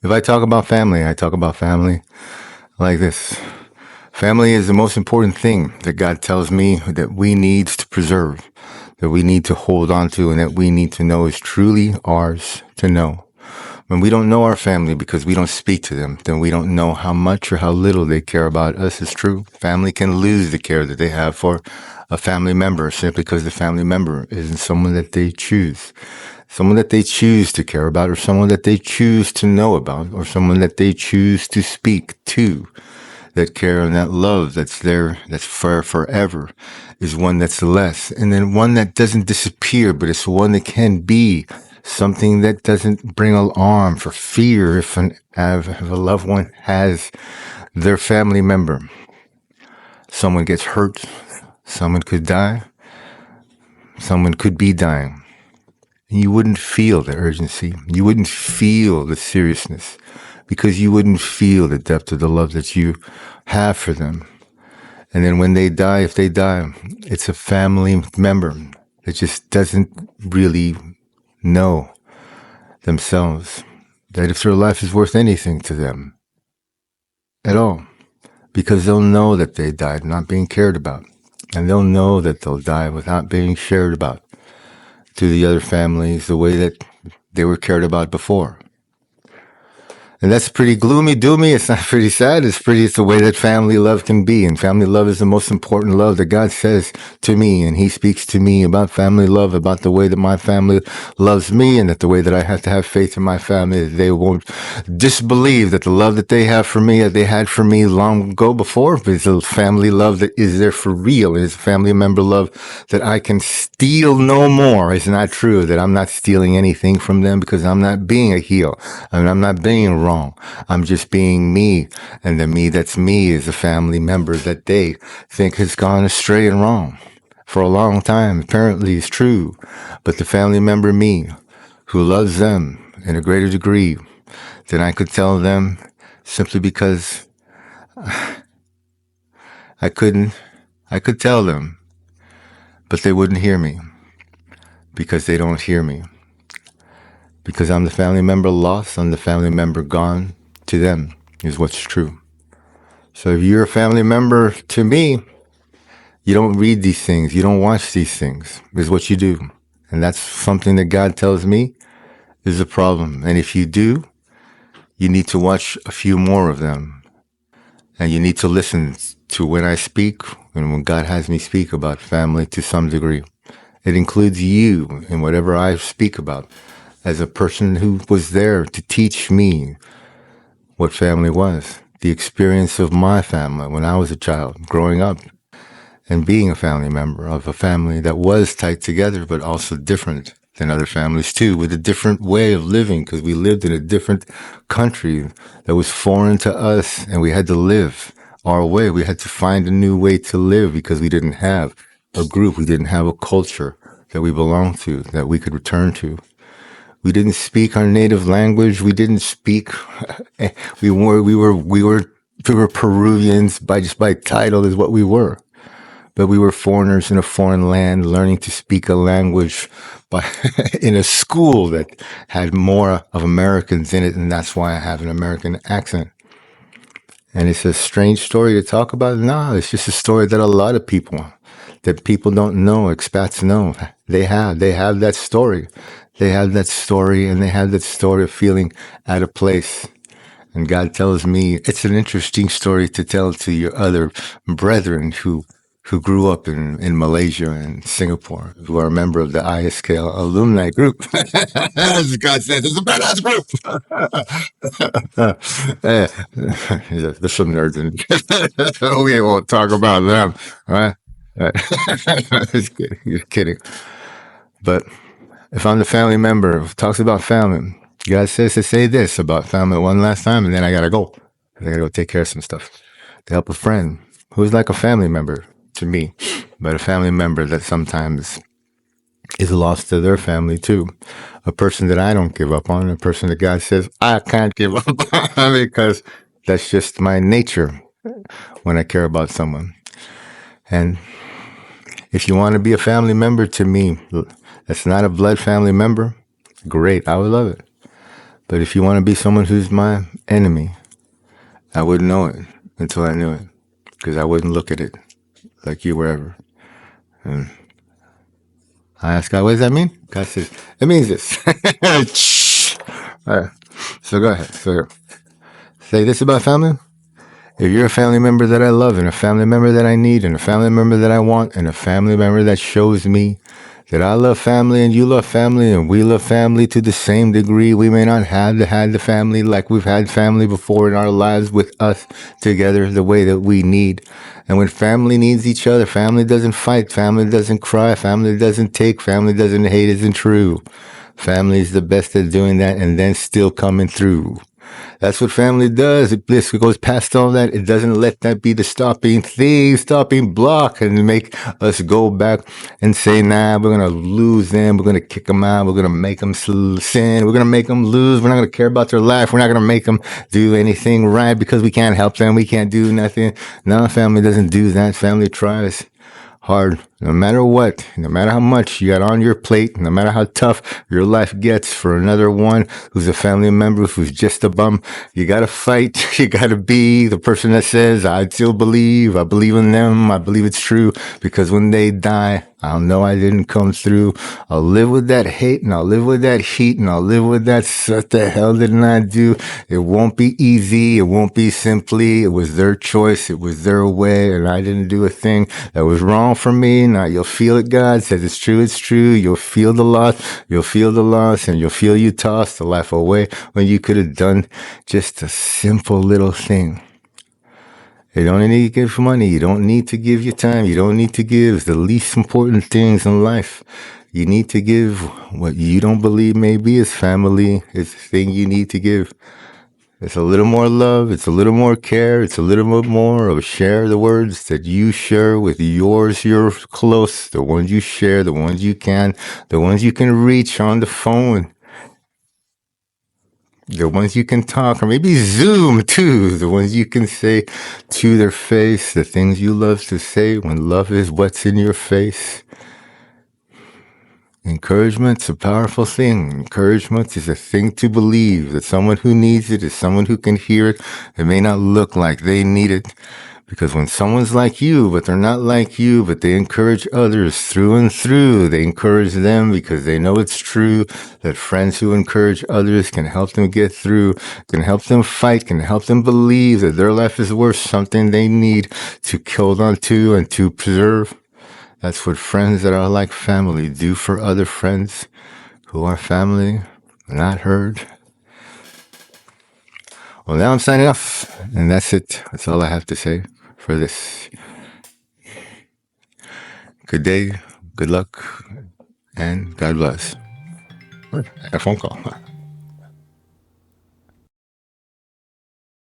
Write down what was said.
If I talk about family, I talk about family like this. Family is the most important thing that God tells me that we need to preserve, that we need to hold on to, and that we need to know is truly ours to know. When we don't know our family because we don't speak to them, then we don't know how much or how little they care about us. It's true. Family can lose the care that they have for a family member simply because the family member isn't someone that they choose. Someone that they choose to care about, or someone that they choose to know about, or someone that they choose to speak to. That care and that love that's there, that's for forever, is one that's less. And then one that doesn't disappear, but it's one that can be something that doesn't bring alarm for fear if if a loved one has their family member. Someone gets hurt, someone could die, someone could be dying. You wouldn't feel the urgency. You wouldn't feel the seriousness because you wouldn't feel the depth of the love that you have for them. And then when they die, if they die, it's a family member that just doesn't really know themselves that if their life is worth anything to them at all, because they'll know that they died not being cared about. And they'll know that they'll die without being shared about to the other families the way that they were cared about before. And that's pretty gloomy, doomy. It's not pretty sad. It's the way that family love can be. And family love is the most important love that God says to me. And he speaks to me about family love, about the way that my family loves me, and that the way that I have to have faith in my family, that they won't disbelieve that the love that they have for me, that they had for me long ago before, is a family love that is there for real. It is a family member love that I can steal no more. It's not true that I'm not stealing anything from them because I'm not being a heel. I mean, I'm not being wrong. I'm just being me. And the me that's me is a family member that they think has gone astray and wrong for a long time. Apparently it's true. But the family member me who loves them in a greater degree than I could tell them simply because I couldn't. I could tell them, but they wouldn't hear me because they don't hear me. Because I'm the family member lost, I'm the family member gone to them, is what's true. So if you're a family member to me, you don't read these things, you don't watch these things, is what you do. And that's something that God tells me is a problem. And if you do, you need to watch a few more of them. And you need to listen to when I speak and when God has me speak about family to some degree. It includes you in whatever I speak about as a person who was there to teach me what family was, the experience of my family when I was a child, growing up and being a family member of a family that was tight together, but also different than other families too, with a different way of living because we lived in a different country that was foreign to us and we had to live our way. We had to find a new way to live because we didn't have a group. We didn't have a culture that we belonged to, that we could return to. We didn't speak our native language. We didn't speak. We were Peruvians by title is what we were. But we were foreigners in a foreign land, learning to speak a language in a school that had more of Americans in it, and that's why I have an American accent. And it's a strange story to talk about. No, it's just a story that a lot of people don't know, expats know. They have that story. They have that story, and they have that story of feeling out of place. And God tells me it's an interesting story to tell to your other brethren who grew up in Malaysia and Singapore, who are a member of the ISKL alumni group. As God says, it's a badass group. There's some nerds in it. We won't talk about them, right? Just kidding. But if I'm the family member who talks about family, God says to say this about family one last time, and then I gotta go. I gotta go take care of some stuff to help a friend who's like a family member to me, but a family member that sometimes is lost to their family too. A person that I don't give up on, a person that God says I can't give up on because that's just my nature when I care about someone. And if you want to be a family member to me that's not a blood family member, great, I would love it. But if you want to be someone who's my enemy, I wouldn't know it until I knew it, because I wouldn't look at it like you were ever. And I asked God, what does that mean? God says, it means this. All right. So go ahead. So say this about family. If you're a family member that I love, and a family member that I need, and a family member that I want, and a family member that shows me that I love family and you love family and we love family to the same degree, we may not have had the family like we've had family before in our lives with us together the way that we need. And when family needs each other, family doesn't fight, family doesn't cry, family doesn't take, family doesn't hate isn't true. Family is the best at doing that and then still coming through. That's what family does. It goes past all that. It doesn't let that be the stopping thing, stopping block, and make us go back and say, nah, we're going to lose them. We're going to kick them out. We're going to make them sin. We're going to make them lose. We're not going to care about their life. We're not going to make them do anything right because we can't help them. We can't do nothing. No, family doesn't do that. Family tries hard, no matter what, no matter how much you got on your plate, no matter how tough your life gets for another one who's a family member who's just a bum. You got to fight. You got to be the person that says, I still believe. I believe in them. I believe it's true, because when they die, I'll know I didn't come through. I'll live with that hate, and I'll live with that heat, and I'll live with that, what the hell didn't I do? It won't be easy. It won't be simply. It was their choice. It was their way, and I didn't do a thing that was wrong for me. Now you'll feel it. God says it's true. It's true. You'll feel the loss. You'll feel the loss, and you'll feel you tossed the life away when you could have done just a simple little thing. You don't need to give money. You don't need to give your time. You don't need to give the least important things in life. You need to give what you don't believe maybe is family. It's the thing you need to give. It's a little more love. It's a little more care. It's a little bit more of share the words that you share with yours. You're close. The ones you share, the ones you can, the ones you can reach on the phone. The ones you can talk, or maybe Zoom too. The ones you can say to their face, the things you love to say when love is what's in your face. Encouragement's a powerful thing. Encouragement is a thing to believe that someone who needs it is someone who can hear it. It may not look like they need it. Because when someone's like you, but they're not like you, but they encourage others through and through, they encourage them because they know it's true that friends who encourage others can help them get through, can help them fight, can help them believe that their life is worth something they need to hold on to and to preserve. That's what friends that are like family do for other friends who are family, not heard. Well, now I'm signing off, and that's it. That's all I have to say for this. Good day, good luck, and God bless. A phone call.